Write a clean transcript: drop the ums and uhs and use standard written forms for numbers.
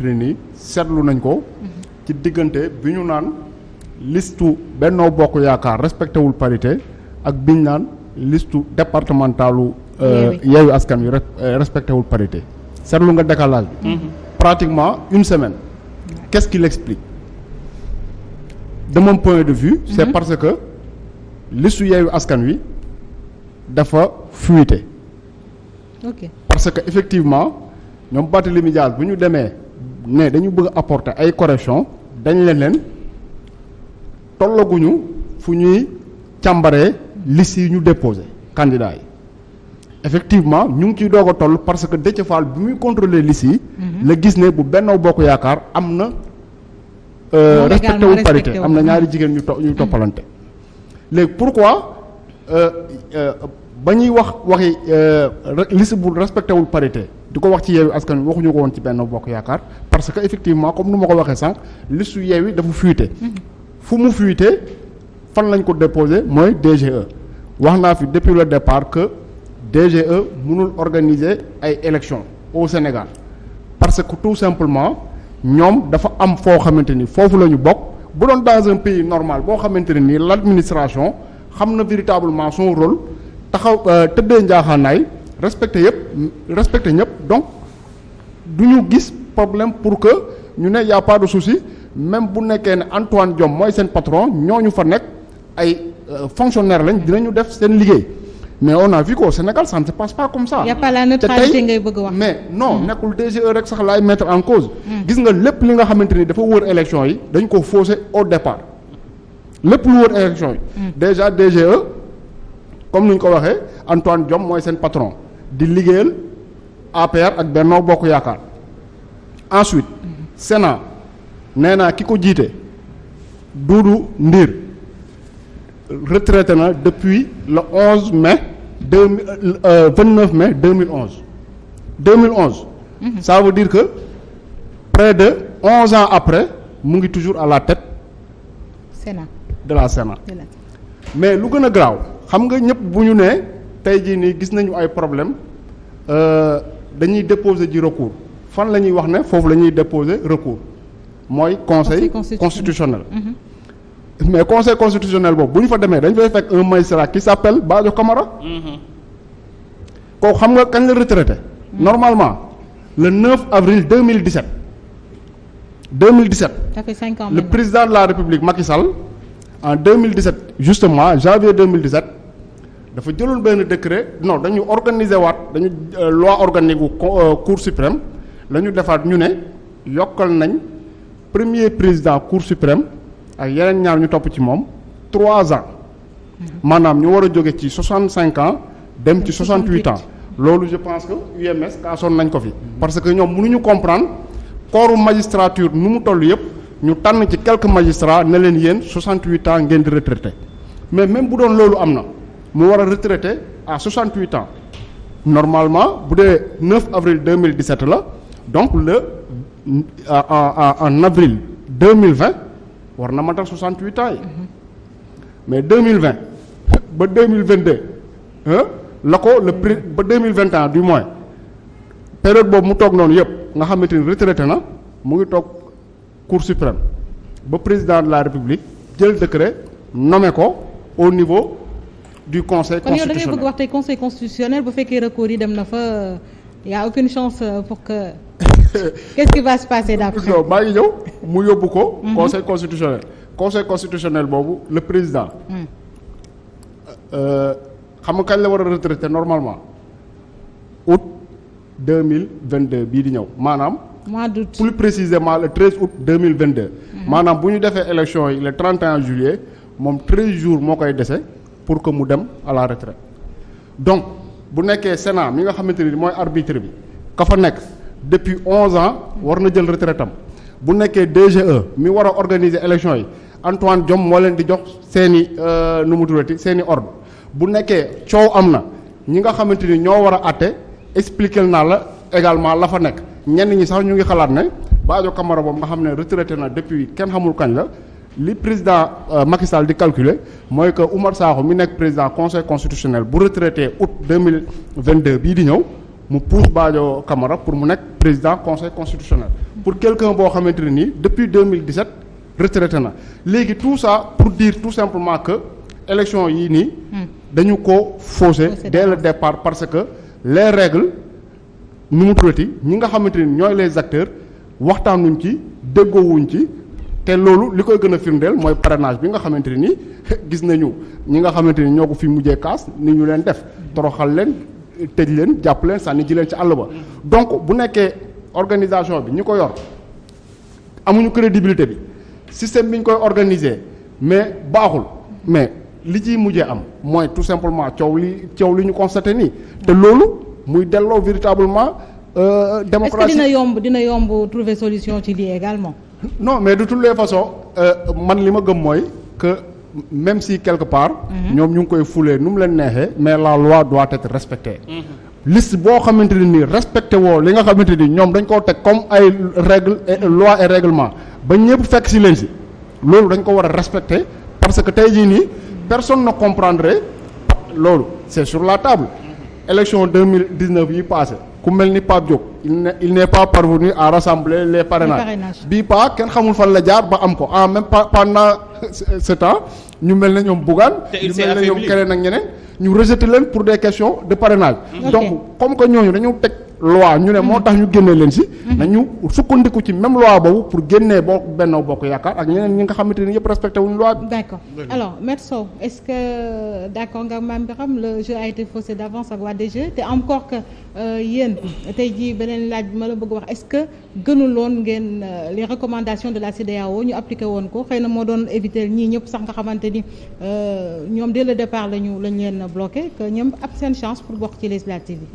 ni seetlu nañ ko ci diggante bi ñu naan listu Benno Bokk Yaakaar respecté wul parité ak bi ñu naan listu départementalu Yewwi Askan Wi respecté wul parité seetlu nga décalage bi pratiquement une semaine qu'est-ce qui l'explique de mon point de vue c'est parce que listu Yewwi Askan Wi dafa fuité parce que effectivement ñoom Barthélémy Dias bu ñu demee ne dañu bëgg apporter ay correction dañ leen tollaguñu fu ñuy càmbaree liste yi ñu déposé candidats yi effectivement ñu ngi ciy doog a toll parce que Déthié Fall bi muy contrôler liste yi la gis ne bu Benno Bokk Yaakaar am na respecté wu parité am na ñaari jigéen ñu toppalante léegi pourquoi ba ñuy waxi liste bu respecté wul parité di ko wax ci Yewwi Askan Wi waxuñu ko woon ci Benno Bokk Yaakaar parce que effectivement comme nu ma ko waxee sànq liste Yewwi dafa fuité fu mu fuité fan lañ ko déposé mooy DGE wax naa fi depuis le départ que DGE mënul organiser ay élections au Sénégal parce que tout simplement ñoom dafa am foo xamante ni foofu la ñu bokk bu doon dans un pays normal boo xamante ne nii l'administration xam na véritablement son rôle taxaw tëddee njaaxaanaay respecté ñëpp donc du ñu gis problème pour que ñu ne y a pas de souci même bu nekkee ne Antoine Diome mooy seen patron ñooñu fa nekk ay fonctionnaires lañ dinañu def seen liggéey mais on a vu qu'au Sénégal ça ne se passe pas comme ça. y a pas la neutralité ngay bëgg wax. mais non nekkul DGE rek sax laay mettre en cause. gis nga lépp li nga xamante ni dafa wër élection yi dañ ko faussé au départ lépp lu wër élection yi. déjà DGE comme ni ñu ko waxee Antoine Diome mooy seen patron. di liggéeyal APR ak Benno Bokk Yaakaar ensuite Sénat nee naa ki ko jiite Doudou Ndir retraité na depuis le 11 mai 29 mai 2011 ça veut dire que près de 11 ans après mu ngi toujours à la tête Sénat de la Sénat mais lu gën a graaw xam nga ñëpp bu ñu nee tey jii nii gis nañu ay problème dañuy déposer ji recours fan la ñuy wax ne foofu la ñuy déposer recours mooy conseil constitutionnel mais conseil constitutionnel boobu bu ñu fa demee dañ fay fekk un magistrat qui s'appelle Badio Camara kooku xam nga kañ la retraité normalement le 9 avril 2017 ça fait 5 ans le président de la République Macky Sall en 2017 justement janvier 2017 dafa jëloon benn décret non dañu organiser waat dañu loi organique gu cour suprême la ñu defaat ñu ne yokkal nañ premier président cour suprême ak yeneen ñaar ñu topp ci moom 3 ans maanaam ñu war a jóge ci 65 ans dem ci 68 ans loolu je pense que UMS kaasoon nañ ko fi parce que ñoom mënuñu comprendre corps magistrature nu mu toll yëpp ñu tànn ci quelques magistrats ne leen yéen 68 ans ngeen di retraité mais même bu doon loolu am na mu war a retraité à 68 ans normalement bu dee 9 avril 2017 la donc en avril 2020 war na matal 68 ans yi mais 2020 ba 2022 la ko le prix ba 2021 du moins période boobu mu toog noonu yëpp nga xamante ni retraité na mu ngi toog cour suprême ba président de la république jël décret nommé ko au niveau du conseil constitutionnel. kon yow da ngay bëgg wax tey conseil constitutionnel bu fekkee recours yi dem na fa y a aucune chance pour que qu'est-ce qui va se passer d'après. maa ngi ñëw mu yóbbu ko. conseil constitutionnel boobu le président. xam nga kañ la war a retraiter normalement août 2022 bii di ñëw maanaam. mois d'août plus précisément le 13 août 2022. maanaam bu ñu defee élection yi le 31 juillet moom 13 jours moo koy dese. pour que mu dem à la retraite donc bu nekkee Sénat mi nga xamante ni mooy arbitre bi ka fa nekk depuis 11 ans war na jël retraite am bu nekkee DGE mi war a organiser élection yi Antoine Diome moo leen di jox seeni nu mu tuddati seeni ordre bu nekkee coow am na ñi nga xamante ni ñoo war a àtte expliquer naa la également la fa nekk ñenn ñi sax ñu ngi xalaat ne Badio Camara boobu nga xam ne retraité na depuis kenn xamul kañ la li président Macky Sall di calculer mooy que Oumar Sakho mi nekk président conseil constitutionnel bu retraité août 2022 bii di ñëw mu pousse Badio Camara pour mu nekk président conseil constitutionnel. pour quelqu'un boo xamante ne nii depuis 2017 retraité na léegi tout ça pour dire tout simplement que élection yii nii. dañu ko faussé dès le départ parce que les règles nu mu tuddati ñi nga xamante ni ñooy les acteurs waxtaanuñ ci déggoowuñ ci te loolu li koy gën a firndeel mooy parrainage bi nga xamante ne nii gis nañu ñi nga xamante ni ñoo ko fi mujjee kaas ni ñu leen def toroxal leen tëj leen jàpp leen sànni ji leen ci àll ba donc bu nekkee organisation bi ñi ko yor amuñu crédibilité bi système bi ñu koy organiser mais baaxul mais li ciy mujjee am mooy tout simplement coow li ñu constaté nii te loolu muy delloo véritablement démocratie. est-ce que dina yomb trouver solution ci lii également. non mais de toutes les façons man li ma gëm mooy que même si quelque part. ñoom ñu ngi koy fulee nu mu leen neexee mais la loi doit être respectée. liste boo xamante ne nii respecté woo li nga xamante ni ñoom dañ koo teg comme ay règles et loi et règlement ba ñëpp fekk si leen si loolu dañ ko war a respecté parce que tey jii nii personne ne comprendrait loolu c'est sur la table. élection 2019 yi passé ku mel ni Pape Diop il n'est pas parvenu à rassembler les parrainages bii pas kenn xamul fan la jaar ba am ko en même pas pendant ce temps ñu mel ne ñoom Bougane ñu mel ne ñoom keneen ak ñeneen ñu rejeté leen pour des questions de parrainage donc comme que ñooñu dañu teg loi ñu ne moo tax ñu génnee leen si nañu sukkandiku ci même loi boobu pour génnee Benno Bokk Yaakaar ak ñeneen ñi nga xamante ni yëpp respecté wuñu loi bi. d'accord alors Maître Sow est-ce que d'accord nga Mame Birame le jeu a été faussé d'avance ak waa DG te encore que yéen tey jii beneen laaj bi ma la bëgg wax est-ce que gënuloon ngeen les recommandations de la CEDEAO ñu appliqué woon ko xëy na moo doon éviter ñii ñëpp sax nga xamante ni ñoom dès le départ lañ leen bloqué que ñoom ab seen chance pour bokk ci législative yi.